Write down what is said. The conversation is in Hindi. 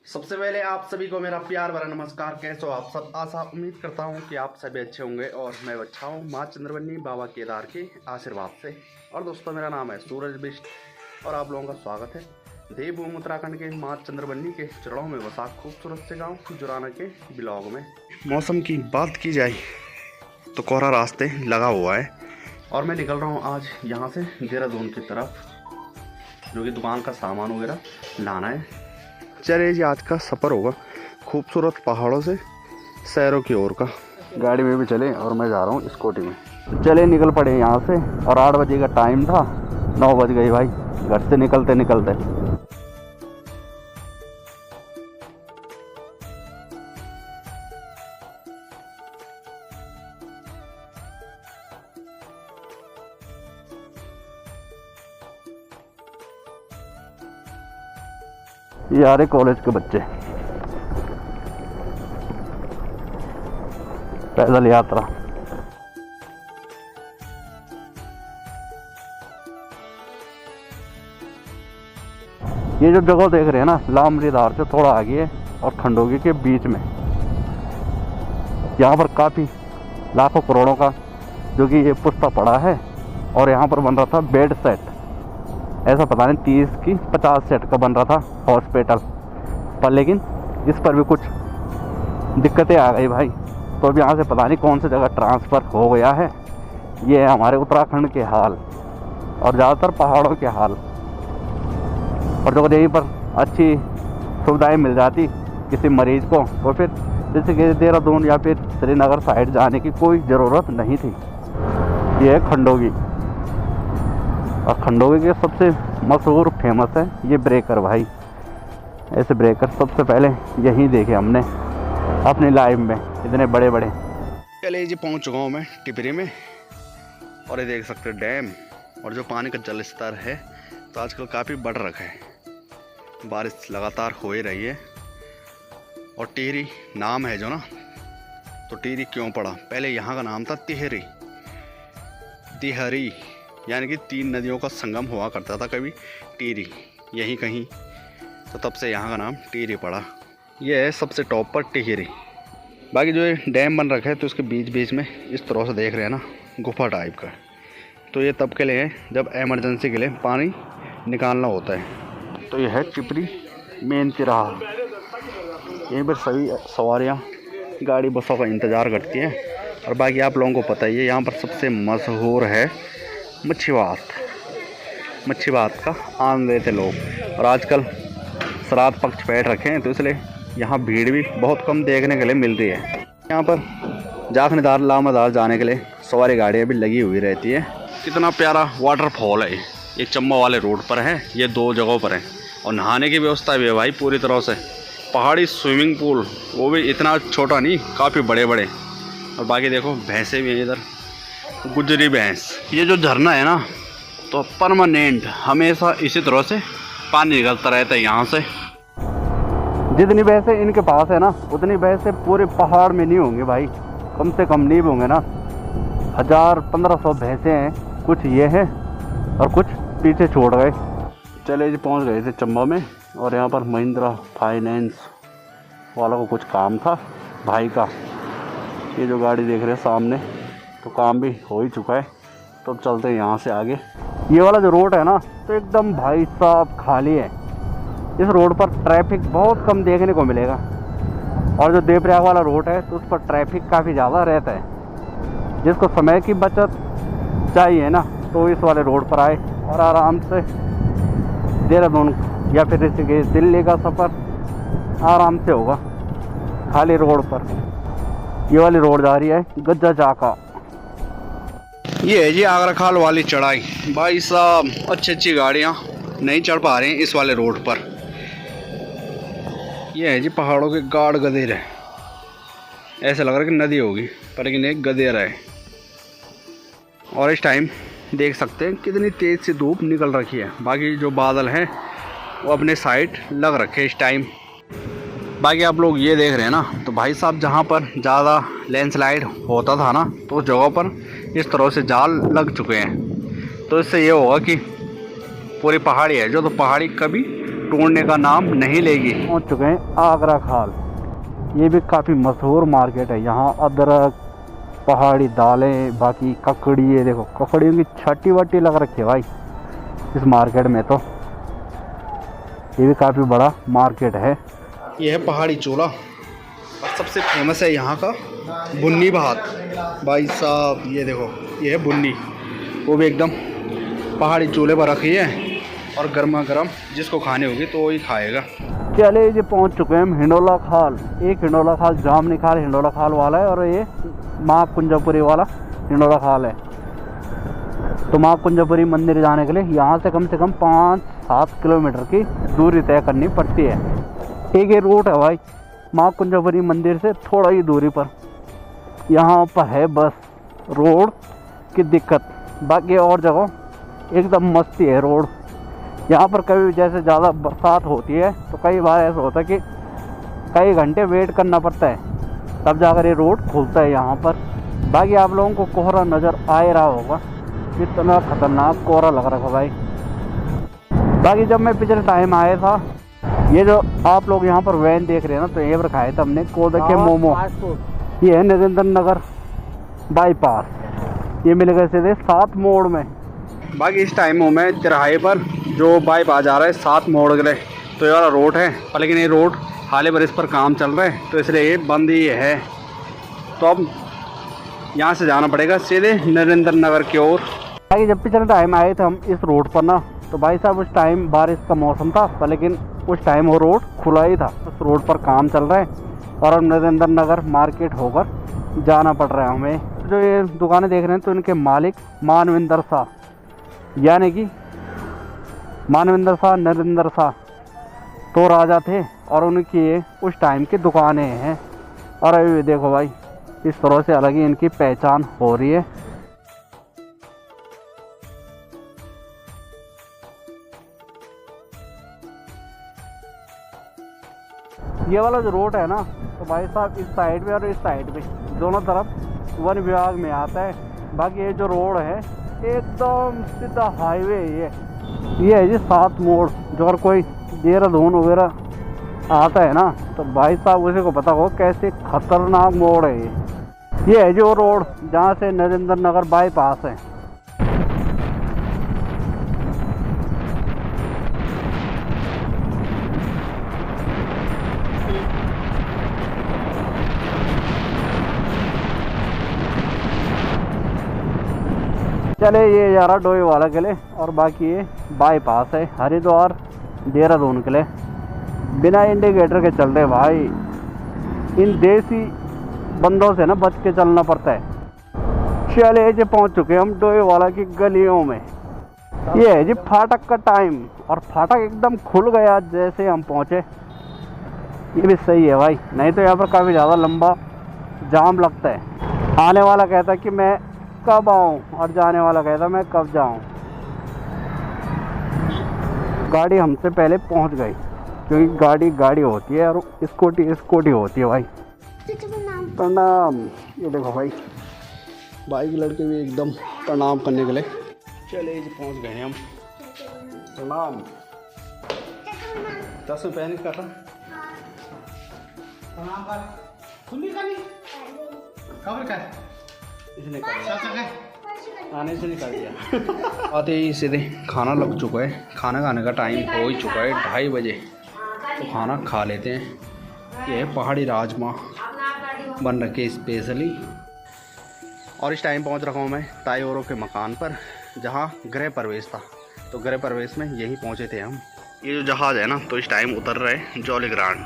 सबसे पहले आप सभी को मेरा प्यार भरा नमस्कार। कैसे हो आप सब? आशा उम्मीद करता हूँ कि आप सभी अच्छे होंगे और मैं अच्छा हूँ माँ चंद्रवनी बाबा केदार के आशीर्वाद से। और दोस्तों, मेरा नाम है सूरज बिष्ट और आप लोगों का स्वागत है देवभूमि उत्तराखंड के माँ चंद्रवनी के चरणों में बसा खूबसूरत से गाँव जुराना के ब्लॉग में। मौसम की बात की जाए तो कोहरा रास्ते लगा हुआ है और मैं निकल रहा हूँ आज यहाँ से देहरादून की तरफ, जो कि दुकान का सामान वगैरह लाना है। चलिए जी, आज का सफ़र होगा खूबसूरत पहाड़ों से शहरों की ओर का। गाड़ी में भी चले और मैं जा रहा हूँ स्कूटी में। तो चले निकल पड़े यहाँ से और 8 बजे का टाइम था, 9 बज गई भाई घर से निकलते निकलते। ये आ रहे कॉलेज के बच्चे, पैदल यात्रा। ये जो जगह देख रहे हैं ना, लामरीधार से थोड़ा आगे और खंडोगी के बीच में, यहाँ पर काफ़ी लाखों करोड़ों का जो कि ये पुस्ता पड़ा है और यहाँ पर बन रहा था बेड सेट। ऐसा पता नहीं 30 की 50 सेट का बन रहा था हॉस्पिटल पर, लेकिन इस पर भी कुछ दिक्कतें आ गई भाई। तो अब यहाँ से पता नहीं कौन सी जगह ट्रांसफ़र हो गया है। ये है हमारे उत्तराखंड के हाल और ज़्यादातर पहाड़ों के हाल। और जो यहीं पर अच्छी सुविधाएं मिल जाती किसी मरीज़ को, तो फिर जैसे कि देहरादून या फिर श्रीनगर साइड जाने की कोई ज़रूरत नहीं थी। ये है खंडोगी और खंडोगी के सबसे मशहूर फेमस है ये ब्रेकर भाई। ऐसे ब्रेकर सबसे पहले यहीं देखे हमने अपनी लाइफ में, इतने बड़े बड़े। चलिए जी, पहुंच चुका हूँ मैं टिपरी में और ये देख सकते हैं डैम। और जो पानी का जल स्तर है तो आजकल काफ़ी बढ़ रखा है, बारिश लगातार हो ही रही है। और टिहरी नाम है जो ना, तो टिहरी क्यों पड़ा? पहले यहाँ का नाम था तिहरी, तिहरी यानी कि 3 नदियों का संगम हुआ करता था कभी टिहरी यहीं कहीं, तो तब से यहाँ का नाम टिहरी पड़ा। ये है सबसे टॉप पर टिहरी। बाकी जो ये डैम बन रखा है तो उसके बीच बीच में इस तरह से देख रहे हैं ना, गुफा टाइप का। तो ये तब के लिए है जब इमरजेंसी के लिए पानी निकालना होता है। तो ये है टिपरी मेन तिराहा। यहीं पर सभी सवारियाँ गाड़ी बसों का इंतज़ार करती हैं। और बाकी आप लोगों को पता ही है, यहाँ पर सबसे मशहूर है मच्छी बात का आनंद लेते लोग। और आजकल श्राद्ध पक्ष बैठ रखे हैं तो इसलिए यहाँ भीड़ भी बहुत कम देखने के लिए मिल रही है। यहाँ पर जाखनीदार लामादार जाने के लिए सवारी गाड़ियाँ भी लगी हुई रहती है। कितना प्यारा वाटरफॉल है ये, चंबा वाले रोड पर है, ये 2 जगहों पर है। और नहाने की व्यवस्था भी है भाई पूरी तरह से। पहाड़ी स्विमिंग पूल, वो भी इतना छोटा नहीं, काफ़ी बड़े बड़े। और बाकी देखो भैंसें भी हैं इधर, गुजरी भैंस। ये जो झरना है ना, तो परमानेंट हमेशा इसी तरह से पानी निकलता रहता है यहाँ से। जितनी भैंसें इनके पास है ना, उतनी भैंसें पूरे पहाड़ में नहीं होंगे भाई, कम से कम नहीं होंगे ना, 1000-1500 भैंसें हैं। कुछ ये हैं और कुछ पीछे छोड़ गए। चले जी, पहुँच गए थे चंबा में और यहाँ पर महिंद्रा फाइनेंस वाला को कुछ काम था भाई का। ये जो गाड़ी देख रहे हैं सामने, तो काम भी हो ही चुका है। तो चलते हैं यहाँ से आगे। ये वाला जो रोड है ना, तो एकदम भाई साहब खाली है। इस रोड पर ट्रैफिक बहुत कम देखने को मिलेगा। और जो देवप्रयाग वाला रोड है तो उस पर ट्रैफिक काफ़ी ज़्यादा रहता है। जिसको समय की बचत चाहिए ना, तो इस वाले रोड पर आए और आराम से देहरादून या फिर ऋषिकेश दिल्ली का सफ़र आराम से होगा खाली रोड पर। ये वाली रोड जा रही है गज्जा जाका। ये है जी आगरा खाल वाली चढ़ाई। भाई साहब अच्छी गाड़ियाँ नहीं चढ़ पा रहे हैं इस वाले रोड पर। ये है जी पहाड़ों के गाढ़ गधेरे। ऐसा लग रहा है कि नदी होगी पर लेकिन एक गधेरा है। और इस टाइम देख सकते हैं कितनी तेज़ से धूप निकल रखी है। बाकी जो बादल हैं वो अपने साइड लग रखे हैं इस टाइम। बाकी आप लोग ये देख रहे हैं ना, तो भाई साहब जहाँ पर ज़्यादा लैंडस्लाइड होता था ना, तो उस जगह पर इस तरह से जाल लग चुके हैं। तो इससे ये होगा कि पूरी पहाड़ी है जो, तो पहाड़ी कभी टूटने का नाम नहीं लेगी। पहुंच चुके हैं आगरा खाल। ये भी काफ़ी मशहूर मार्केट है। यहाँ अदरक, पहाड़ी दालें, बाकी ककड़ी, ये देखो ककड़ियों की छट्टी वट्टी लग रखी है भाई इस मार्केट में। तो ये भी काफ़ी बड़ा मार्केट है। ये है पहाड़ी चूल्हा और सबसे फेमस है यहाँ का बुन्नी भात भाई साहब। ये देखो ये है बुन्नी, वो भी एकदम पहाड़ी चूल्हे पर रखी है और गर्मा गर्म जिसको खानी होगी तो वही खाएगा। चले जी पहुँच चुके हैं हम हिंडोला खाल। एक हिंडोला खाल जामनी खाल हिंडोला खाल वाला है और ये माँ कुंजापुरी वाला हिंडोला खाल है। तो माँ कुंजापुरी मंदिर जाने के लिए यहाँ से कम 5-7 किलोमीटर की दूरी तय करनी पड़ती है। एक ही रूट है भाई माँ कुंजापुरी मंदिर से थोड़ा ही दूरी पर। यहाँ पर है बस रोड की दिक्कत, बाकी और जगह एकदम मस्ती है रोड। यहाँ पर कभी जैसे ज़्यादा बरसात होती है तो कई बार ऐसा होता है कि कई घंटे वेट करना पड़ता है तब जाकर ये रोड खुलता है यहाँ पर। बाकी आप लोगों को कोहरा नज़र आ ही रहा होगा, इतना ख़तरनाक कोहरा लग रहा था भाई। बाकी जब मैं पिछले टाइम आया था, ये जो आप लोग यहाँ पर वैन देख रहे हैं ना, तो ये पर खाए थे हमने कोदक के मोमो। ये है नरेंद्र नगर बाईपास, ये मिलेगा सीधे 7 मोड़ में। बाकी इस टाइम में तिराहे पर जो बाईपास जा रहा है 7 मोड़ के लिए, तो ये वाला रोड है, पर लेकिन ये रोड हाल ही इस पर काम चल रहा है तो इसलिए ये बंद ही है। तो अब यहाँ से जाना पड़ेगा सीधे नरेंद्र नगर की ओर। बाकी जब पिछले टाइम आए थे हम इस रोड पर ना, तो भाई साहब उस टाइम बारिश का मौसम था, पर लेकिन उस टाइम वो रोड खुला ही था। उस रोड पर काम चल रहा है और अब नरेंद्र नगर मार्केट होकर जाना पड़ रहा है हमें। जो ये दुकानें देख रहे हैं तो इनके मालिक मानविंदर शाह, यानी कि मानविंदर शाह नरेंद्र शाह तो राजा थे और उनकी ये उस टाइम की दुकानें हैं। और अभी देखो भाई इस तरह से अलग ही इनकी पहचान हो रही है। ये वाला जो रोड है ना, तो भाई साहब इस साइड पे और इस साइड पे दोनों तरफ वन विभाग में आता है। बाकी ये जो रोड है एकदम सीधा हाईवे ये है जी 7 मोड़। जो अगर कोई देहरादून वगैरह आता है ना, तो भाई साहब उसी को पता हो कैसे खतरनाक मोड़ है ये है जो रोड जहाँ से नरेंद्र नगर बाईपास है। चले ये जा रहा डोई वाला के लिए और बाकी ये बाईपास है हरिद्वार देहरादून के लिए। बिना इंडिकेटर के चल रहे भाई, इन देसी बंदों से ना बच के चलना पड़ता है। चले जी पहुंच चुके हम डोई वाला की गलियों में। ये है जी फाटक का टाइम और फाटक एकदम खुल गया जैसे हम पहुंचे। ये भी सही है भाई, नहीं तो यहाँ पर काफ़ी ज़्यादा लंबा जाम लगता है। आने वाला कहता है कि मैं कब आऊँ और जाने वाला कहता मैं कब जाऊँ। गाड़ी हमसे पहले पहुँच गई क्योंकि गाड़ी होती है और स्कूटी होती है भाई। प्रणाम। ये देखो भाई बाइक लड़के भी एकदम प्रणाम करने के लिए चले जी पहुँच गए हम। प्रणाम। 10 रुपये नहीं कर रहा प्रणाम कर खुली करनी खबर का इसने आने से निकाल दिया। आते ही सीधे खाना लग चुका है। खाना खाने का टाइम हो ही चुका है 2:30 बजे, तो खाना खा लेते हैं। ये है पहाड़ी राजमा बन रखे स्पेशली। और इस टाइम पहुंच रखा हूँ मैं तायोरो के मकान पर जहाँ गृह प्रवेश था। तो गृह प्रवेश में यही पहुँचे थे हम। ये जो जहाज़ है ना, तो इस टाइम उतर रहे जॉली ग्रांड।